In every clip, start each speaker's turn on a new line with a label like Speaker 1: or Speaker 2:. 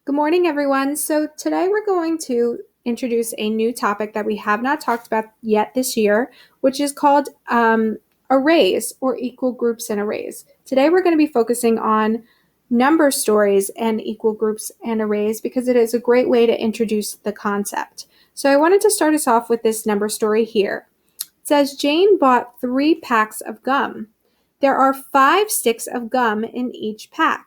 Speaker 1: Good morning, everyone. So today we're going to introduce a new topic that we have not talked about yet this year, which is called arrays or equal groups and arrays. Today we're going to be focusing on number stories and equal groups and arrays because it is a great way to introduce the concept. So I wanted to start us off with this number story here. It says Jane bought 3 packs of gum. There are 5 sticks of gum in each pack.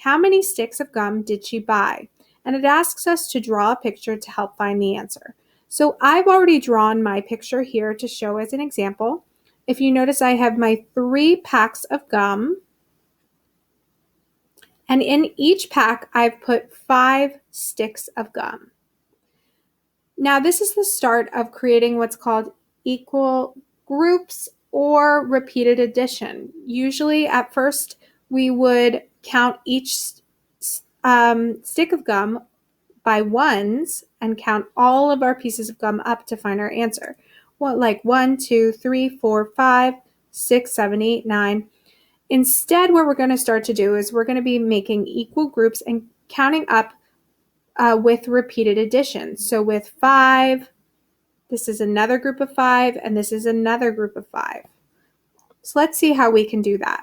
Speaker 1: How many sticks of gum did she buy? And it asks us to draw a picture to help find the answer. So I've already drawn my picture here to show as an example. If you notice, I have my 3 packs of gum. And in each pack, I've put 5 sticks of gum. Now, this is the start of creating what's called equal groups or repeated addition. Usually, at first, we would count each stick of gum by ones and count all of our pieces of gum up to find our answer. Like 1, 2, 3, 4, 5, 6, 7, 8, 9. Instead, what we're going to start to do is we're going to be making equal groups and counting up with repeated addition. So with 5, this is another group of 5, and this is another group of 5. So let's see how we can do that.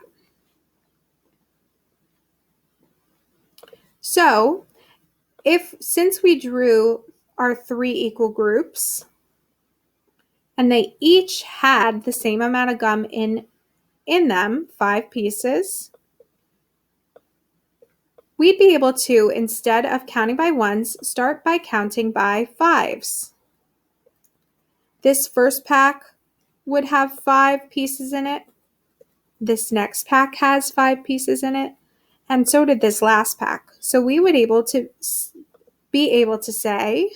Speaker 1: So since we drew our 3 equal groups, and they each had the same amount of gum in them, 5 pieces, we'd be able to, instead of counting by ones, start by counting by 5s. This first pack would have 5 pieces in it. This next pack has 5 pieces in it, and so did this last pack. So we would be able to say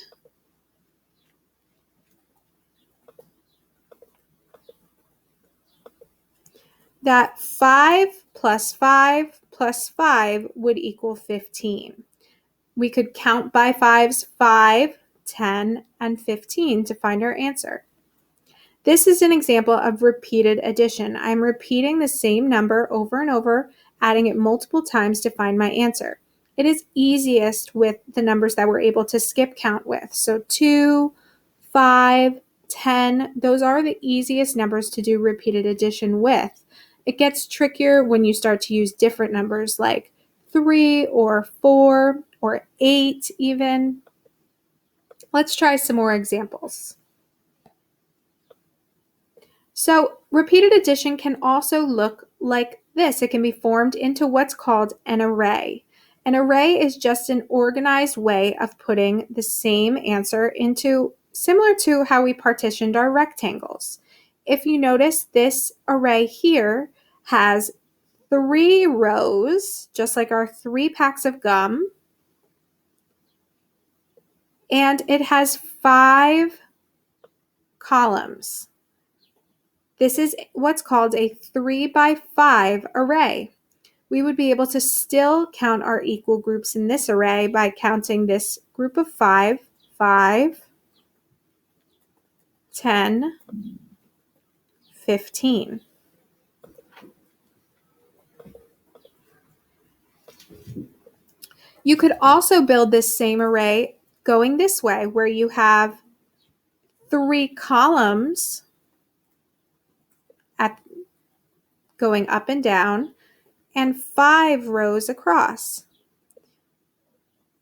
Speaker 1: that 5 plus 5 plus 5 would equal 15. We could count by 5s, 5, 10, and 15 to find our answer. This is an example of repeated addition. I'm repeating the same number over and over, adding it multiple times to find my answer. It is easiest with the numbers that we're able to skip count with. So 2, 5, 10, those are the easiest numbers to do repeated addition with. It gets trickier when you start to use different numbers like 3 or 4 or 8 even. Let's try some more examples. So repeated addition can also look like this. It can be formed into what's called an array. An array is just an organized way of putting the same answer into, similar to how we partitioned our rectangles. If you notice, this array here has 3 rows, just like our 3 packs of gum, and it has 5 columns. This is what's called a 3 by 5 array. We would be able to still count our equal groups in this array by counting this group of 5, 5, 10, 15. You could also build this same array going this way, where you have 3 columns going up and down, and 5 rows across.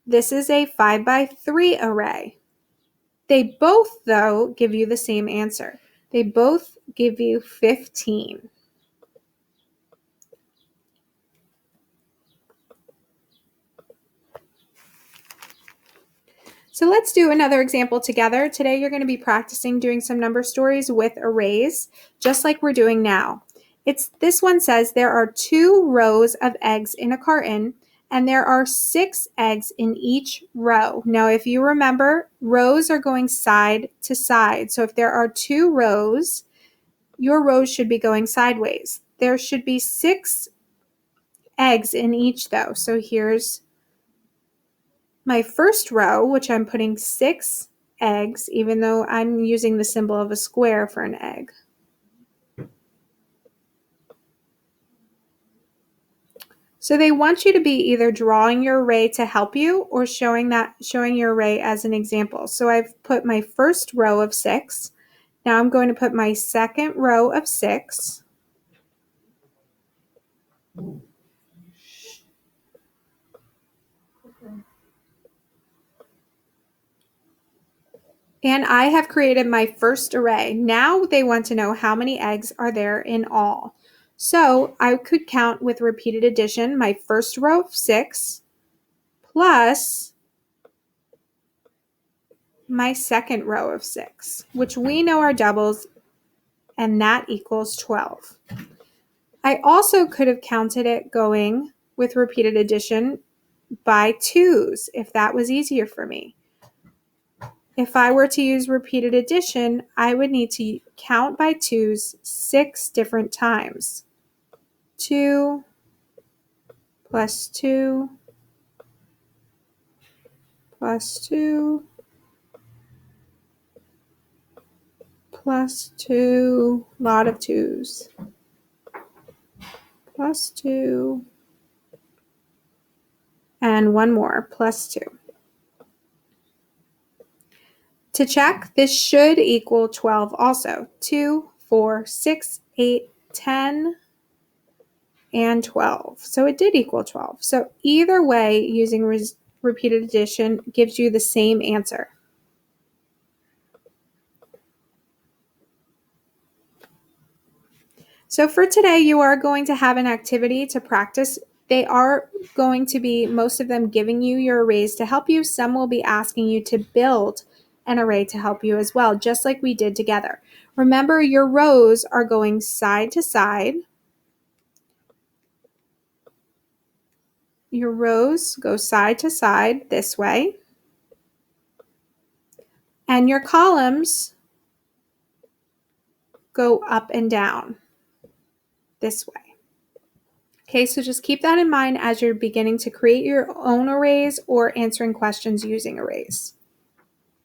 Speaker 1: This is a 5 by 3 array. They both, though, give you the same answer. They both give you 15. So let's do another example together. Today you're going to be practicing doing some number stories with arrays, just like we're doing now. This one says there are 2 rows of eggs in a carton, and there are 6 eggs in each row. Now, if you remember, rows are going side to side. So if there are 2 rows, your rows should be going sideways. There should be 6 eggs in each, though. So here's my first row, which I'm putting 6 eggs, even though I'm using the symbol of a square for an egg. So they want you to be either drawing your array to help you or showing your array as an example. So I've put my first row of 6. Now I'm going to put my second row of 6. And I have created my first array. Now they want to know how many eggs are there in all. So I could count with repeated addition my first row of 6 plus my second row of 6, which we know are doubles, and that equals 12. I also could have counted it going with repeated addition by 2s if that was easier for me. If I were to use repeated addition, I would need to count by 2s 6 different times. 2 plus 2 plus 2 plus 2, lot of 2s, plus 2, and one more, plus 2. To check, this should equal 12 also. 2, 4, 6, 8, 10, and 12. So it did equal 12. So either way, using repeated addition gives you the same answer. So for today, you are going to have an activity to practice. They are going to be, most of them, giving you your arrays to help you. Some will be asking you to build an array to help you as well, just like we did together. Remember, your rows are going side to side. Your rows go side to side this way. And your columns go up and down this way. Okay, so just keep that in mind as you're beginning to create your own arrays or answering questions using arrays.